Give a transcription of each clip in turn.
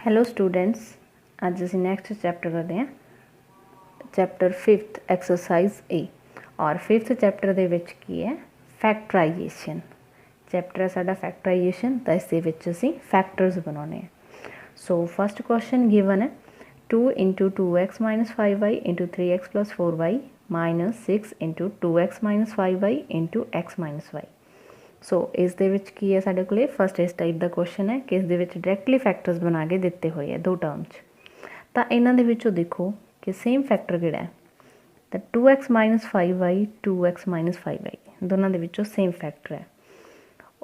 Hello students, अज असीं next chapter करते हैं चैप्टर 5th एक्सरसाइज ए। और 5th चैप्टर दे विच की है फैक्टराइजेशन। चैप्टर है साडा फैक्टराइजेशन, तो इस दे विच असीं फैक्टर्स बनाने हैं। सो फस्ट क्वेश्चन गिवन है 2 into 2x minus 5y into 3x plus 4y minus 6 into 2x minus 5y into x minus y. So इस दे विच की है साडे कोले फस्ट इस टाइप का क्वेश्चन है कि इस दे विच डायरैक्टली फैक्टर्स बना के दिते हुए है दो टर्म च। तो इन्हां दे विचों देखो कि सेम फैक्टर किहड़ा है, तो 2x minus 5y 2x minus 5y दोनों दे विचों सेम फैक्टर है।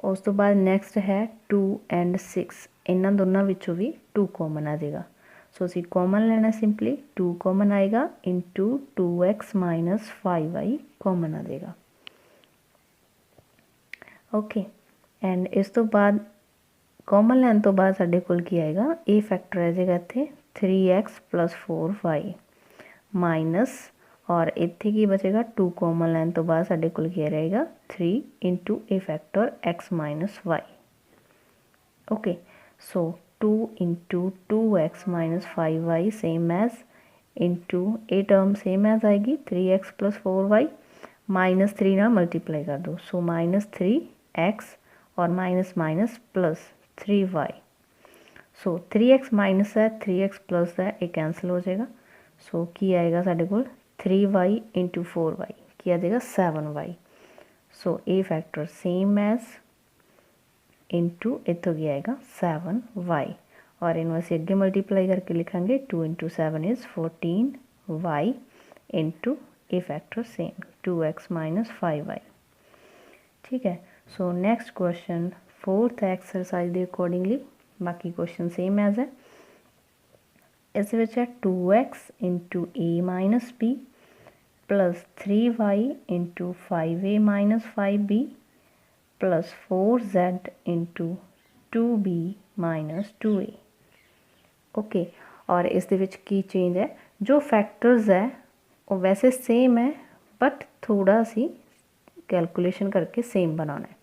उस तो बाद नैक्सट है 2 एंड 6, इन्हां दोनों विचों भी 2 कॉमन आ जाएगा। सो असीं कॉमन लेना, सिंपली 2 कॉमन आएगा into 2x minus 5y common आ जाएगा। ओके एंड इस तो बाद कॉमन लैन तो बाद साडे कोल की आएगा, ए फैक्टर आ जाएगा इत्थे 3x प्लस 4y माइनस, और इत्थे की बचेगा 2 कॉमन लैन तो बाद साडे कोल की रहेगा 3 into a factor x minus y. Okay so 2 into 2x minus 5y same as into a term same as आएगी 3x प्लस 4y माइनस 3 ना मल्टीप्लाई कर दो, सो माइनस 3x और माइनस माइनस प्लस 3y। सो 3x minus है 3x plus है, ये cancel हो जाएगा। सो की आएगा साढ़े को 3y इंटू 4y की आ जाएगा 7y। So a factor same as into इतों की आएगा 7y, और इनू असीं अगे मल्टीप्लाई करके लिखांगे 2 into 7 is 14y into a factor same 2x minus 5y। ठीक है। So next question 4th exercise के अकॉर्डिंगली बाकी क्वेश्चन सेम एज है। इस विच है 2x into a minus b plus 3y into 5a minus 5b plus 4z into 2b minus 2a। Okay, और इस दे विच की चेंज है, जो फैक्टर्स है वो वैसे सेम है बट थोड़ा सी कैलकुलेशन करके सेम बनाना है।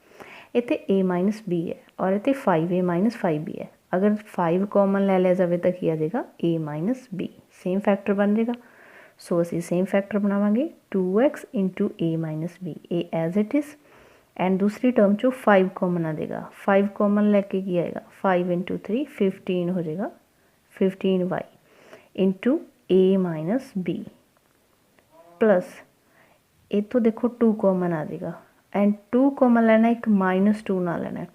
इतने a माइनस बी है और इतने 5a माइनस 5b है। अगर 5 कॉमन ले लिया जाए तो की आ जाएगा a minus b, same factor बन जाएगा। सो असी सेम फैक्टर बनावांगे 2x into a minus b, a as it is, and दूसरी टर्म चो 5 कॉमन आ जाएगा। 5 कॉमन लैके की आएगा 5 इंटू 3 15 हो जाएगा 15y into a minus b plus इतों देखो 2 कॉमन आ जाएगा एंड 2 कॉमन लेना, एक माइनस 2 ना लेना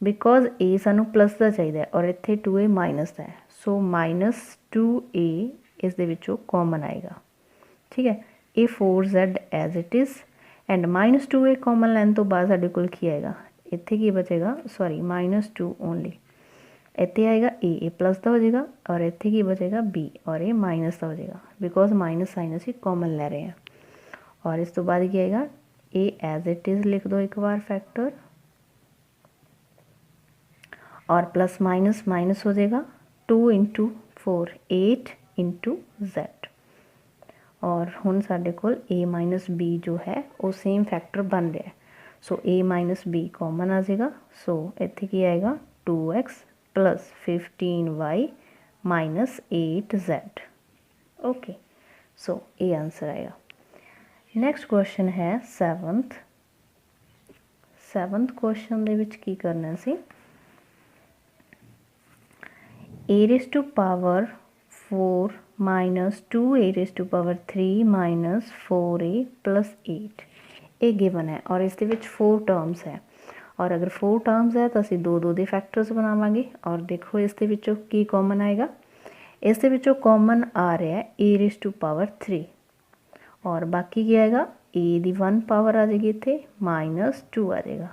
बिकॉज ए सानू प्लस का चाहिए और इतने 2a माइनस का है। सो माइनस 2a इस दे विचों कॉमन आएगा। ठीक है, ये 4z as it is and minus 2a common लैन तो बाद साडे कोल की आएगा, इत्थे की बचेगा सॉरी माइनस 2 ओनली, इतने आएगा ए प्लस का हो जाएगा और इत्थे की बचेगा b और ये माइनस का हो जाएगा बिकॉज माइनस साइन असीं कॉमन ले रहे हैं। और इस तो बाद क्या आएगा ए एज इट इज़ लिख दो एक बार फैक्टर, और प्लस माइनस माइनस हो जाएगा 2 इंटू 4 8 इंटू जेड, और हुण साडे कोल ए माइनस बी जो है वो सेम फैक्टर बन रहा है। सो ए माइनस बी कॉमन आ जाएगा। सो इत्थे की आएगा 2x plus 15y minus 8z। Okay, सो ये आंसर आएगा। नैक्सट क्वेश्चन है 7th क्वेश्चन दे विच की करना सी, a raise to power 4 minus 2a raise to power 3 minus 4a plus 8 ये गिवन है और इस दे विच 4 टर्म्स है, और अगर 4 टर्म्स है तो असी दो दो दे फैक्टर्स बनावांगे। और देखो इस दे विचों की कॉमन आएगा, इस दे विचों कॉमन आ रहा है a रेज़ टू पावर 3 और बाकी क्या आएगा ए दी 1 पावर आ जाएगी इत्थे माइनस 2 आ जाएगा,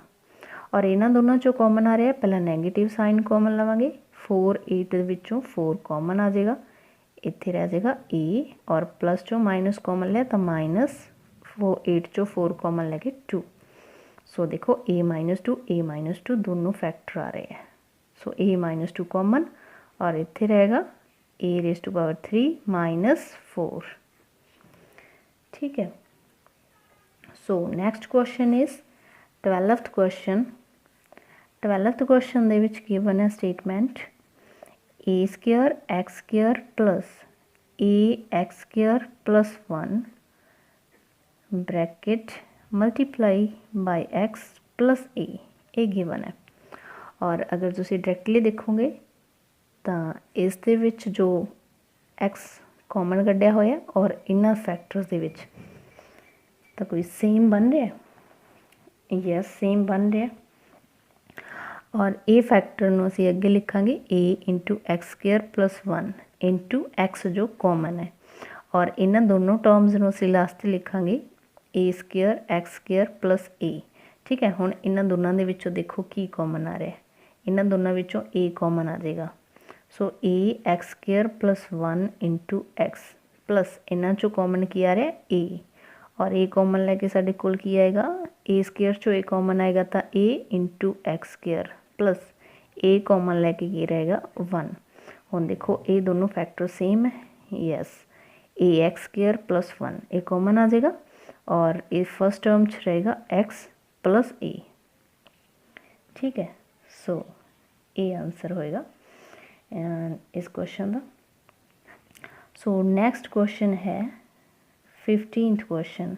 और इन्हां दोनों चों कॉमन आ रहा है, पहला नैगेटिव साइन कॉमन लवांगे 4 8 विचों 4 कॉमन आ जाएगा, इत्थे रह जाएगा ए, और प्लस चों माइनस कॉमन लिया तो माइनस 8 चों 4 कॉमन लैके 2। सो देखो ए माइनस टू दोनों फैक्टर आ रहे हैं। सो ए माइनस 2 कॉमन और इत्थे रहेगा a raise to power 3 minus 4। ठीक है। So next question is 12th question दे विच गिवन है statement a square x square plus a x square plus 1 bracket multiply by x plus a ये गिवन है। और अगर तुसी डायरैक्टली देखोगे तो इस दे विच जो एक्स कॉमन कढ़िया होया और इन्हां फैक्टर्स दे विच तो कोई सेम बन रहा है, यस सेम बन रहा है। और ए फैक्टर नूं असीं अगे लिखांगे a into x square plus 1 into x जो कॉमन है, और इन्हां दोनों टर्म्स नूं असीं लास्ट लिखांगे a square x square plus a. ठीक है, हुण इन्हां दोनों दे विचों देखो की कॉमन आ रहा है, इन्हां दोनों विचों ए कॉमन आ जाएगा। So a x square plus 1 into x plus इन्हां चों कॉमन की आ रहा है ए, और ए कॉमन लैके साडे कोल की आएगा ए स्क्वायर चों ए कॉमन आएगा तो ए इंटू एक्स स्क्वायर प्लस ए कॉमन लैके की रहेगा 1। हुण देखो ये दोनों फैक्टर सेम है, यस ए एक्स स्क्वायर प्लस 1 ए कॉमन आ जाएगा और ये फर्स्ट टर्म च रहेगा एक्स प्लस ए। ठीक है, सो ये आंसर होएगा इस क्वेश्चन का। सो नेक्स्ट क्वेश्चन है 15th क्वेश्चन।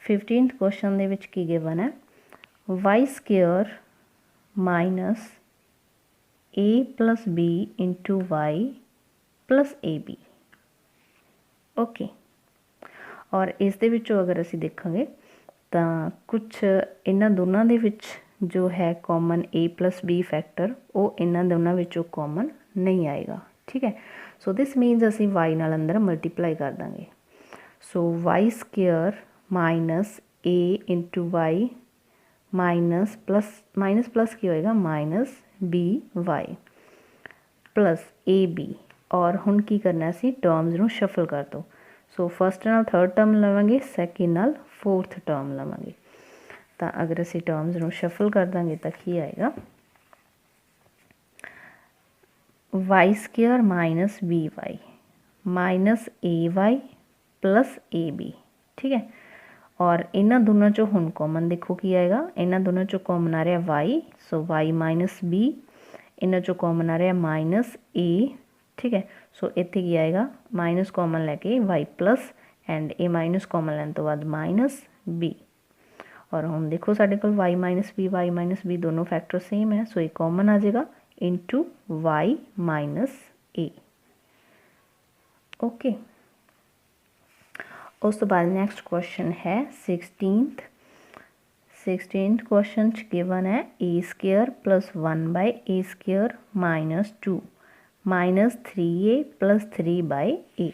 15th क्वेश्चन दे विच की गिवन है y square minus a plus b into y plus a b. Okay, और इस दे विचों अगर असीं देखांगे तो कुछ इन्हां दोनों दे विच जो है common A plus B factor वो इन्हां दोनों विचों कॉमन नहीं आएगा। ठीक है, सो दिस मीनस असीं वाई नाल अंदर मल्टीप्लाई कर देंगे। So y square minus a into y minus plus की होएगा minus b y plus a b. और हुण की करना असीं टर्म्स नूं शफल कर दो। सो फर्स्ट नाल थर्ड टर्म लवांगे, सैकेंड नाल फोर्थ टर्म लवांगे। तो अगर असीं टर्म्स नूं शफल कर देंगे तो की आएगा y square minus b y minus a y plus a b. ठीक है, और इन्हां दोनों चों हुण कॉमन देखो की आएगा, इन्हां दोनों चों कॉमन आ रहा वाई, सो वाई माइनस बी, इन्हां चों कॉमन आ रहा माइनस ए। ठीक है, सो इत्थे की आएगा माइनस कॉमन लैके y plus and a minus common लैन तो बाद माइनस बी। और हुण देखो साडे कोल वाई माइनस बी दोनों फैक्टर सेम है, सो ये कॉमन आ जाएगा into y minus a. Okay, उस तो बाद नैक्सट क्वेश्चन है 16th क्वेश्चन गिवन है a square plus 1 by a square minus 2 minus 3a plus 3 by a.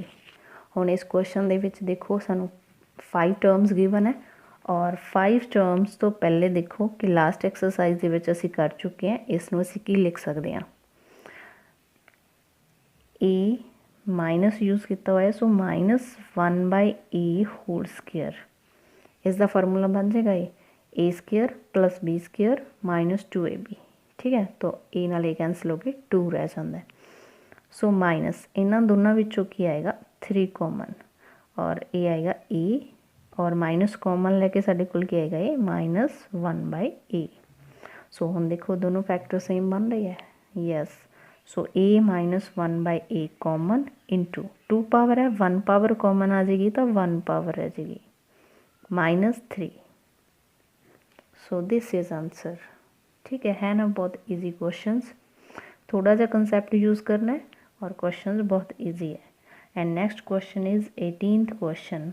हुण इस क्वेश्चन दे विच देखो सानू 5 टर्म्स गिवन है, और 5 टर्म्स तो पहले देखो कि लास्ट एक्सरसाइज दे विच असीं कर चुके हैं, इसनूं असीं की लिख सकते हैं ए माइनस यूज़ किया हुआ है, so minus 1 by a whole square इसका फार्मूला बन जाएगा a square plus b square minus 2ab। ठीक है, तो ए नाल ए कैंसल होकर 2 रह जाता है। सो माइनस इन्हां दोनों विचों की आएगा 3 कॉमन, और ए आएगा ए, और माइनस कॉमन लैके साडे कोल की आएगा ए माइनस 1 बाय ए। सो हुण देखो दोनों फैक्टर सेम बन रही है, yes. So A minus 1 by A common into 2 power है 1 पावर कॉमन आ जाएगी तो 1 पावर रह जाएगी minus 3। So this is answer. ठीक है ना, बहुत इजी क्वेश्चंस, थोड़ा जा कंसेप्ट यूज़ करना है और क्वेश्चंस बहुत इजी है। And next question is 18th question,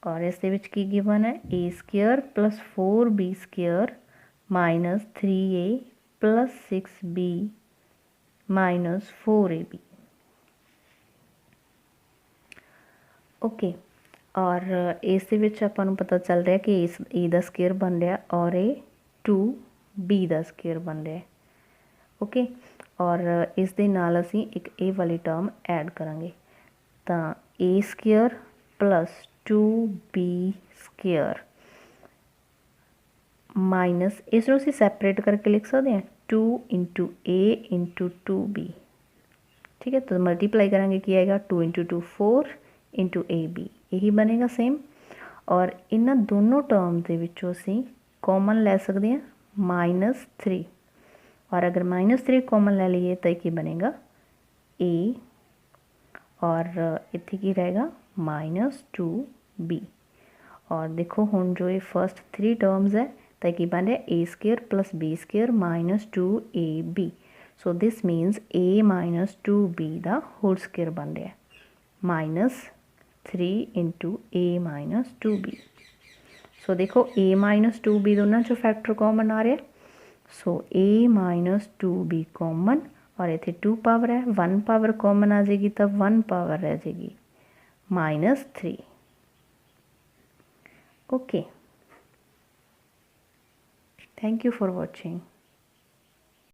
और इस दे विच की गिवन है a square plus 4b square minus 3a plus 6b minus 4ab। Okay, और इस दे विच आपां नूं पता चल रहा है कि इस ए दा स्क्वेयर बन रहा और ए 2b दा स्क्वेयर बन रहा है। ओके, और इस दे नाल असीं एक ए वाली टर्म ऐड करांगे, तो a square plus 2b square minus इसनूं असीं सैपरेट करके लिख सकते हैं 2 इंटू ए इंटू 2b। ठीक है, तो मल्टीप्लाई करेंगे की आएगा 2 इंटू 2 4 इंटू ए बी, यही बनेगा सेम। और इन्हां दोनों टर्म के विचों असीं कॉमन लै सकते हैं -3, और अगर -3 कॉमन ले लीए तो की बनेगा ए और इत्थे की रहेगा -2b। और देखो हुण जो ये फर्स्ट 3 टर्म्स है तो की बन रहा a square plus b square -2ab। So this minus a -2b दा होल स्केयर बन रहा है -3 × a -2b। सो देखो a -2b दोनों चो फैक्टर कॉमन आ रहा है। सो a -2b कॉमन और इतने 2 पावर है, 1 पावर कॉमन आ जाएगी तब 1 पावर रह जाएगी -3। Okay, thank you for watching.